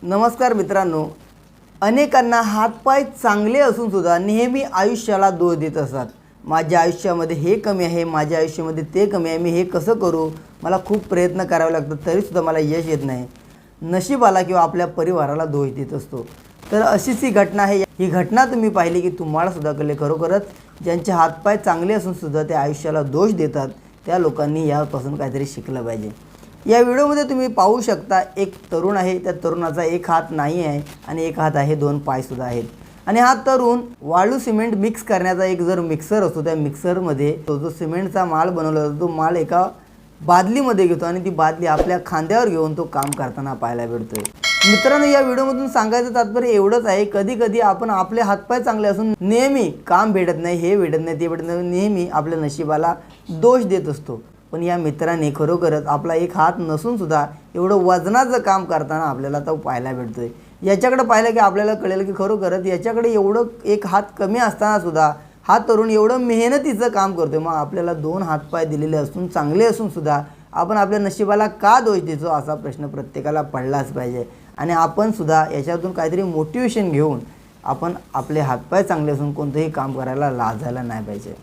नमस्कार मित्रांनो, अनेकांना हातपाय चांगले असून सुद्धा नेहमी आयुष्याला दोष देत असतात। माझ्या आयुष्यामध्ये हे कमी आहे, माझ्या आयुष्यामध्ये ते कमी आहे, मी हे कसं करू, मला खूप प्रयत्न करावे लागतात तरीसुद्धा मला यश येत नाही, नशिबाला किंवा आपल्या परिवाराला दोष देत असतो। तर अशीच ही घटना आहे। ही घटना तुम्ही पाहिली की तुम्हाला सुद्धा कळले, खरोखरच ज्यांचे हातपाय चांगले असून सुद्धा ते आयुष्याला दोष देतात त्या लोकांनी यापासून काहीतरी शिकलं पाहिजे। या व्हिडिओमध्ये तुम्ही पाहू शकता, एक तरुण आहे, त्या तरुणाचा एक हात नाही आहे आणि एक हात आहे, दोन पाय सुद्धा आहेत। आणि हा तरुण वाळू सिमेंट मिक्स करण्याचा एक जर मिक्सर असतो, त्या मिक्सरमध्ये तो जो सिमेंटचा माल बनवला जातो तो माल एका बादलीमध्ये घेतो आणि ती बादली आपल्या खांद्यावर घेऊन तो काम करताना पाहायला भेटतोय। मित्रांनो, या व्हिडिओमधून सांगायचं तात्पर्य एवढंच आहे, कधी कधी आपण आपले हातपाय चांगले असून नेहमी काम भेटत नाही, हे भेटत नाही, ते भेटत नाही, नेहमी आपल्या नशिबाला दोष देत असतो। पण या मित्राने खरोखरच आपला एक हात नसून सुद्धा एवढं वजनाचं काम करताना आपल्याला तो पाहायला भेटतोय। याच्याकडे पाहिलं की आपल्याला कळेल की खरोखरच याच्याकडे एवढं एक हात कमी असताना सुद्धा हा तरुण एवढं मेहनतीचं काम करतोय। मग आपल्याला दोन हातपाय दिलेले असून चांगले असून सुद्धा आपण आपल्या नशिबाला का दोष देतो, असा प्रश्न प्रत्येकाला पडलाच पाहिजे। आणि आपण सुद्धा याच्यातून काहीतरी मोटिवेशन घेऊन आपण आपले हातपाय चांगले असून कोणतंही काम करायला लाजायला नाही पाहिजे।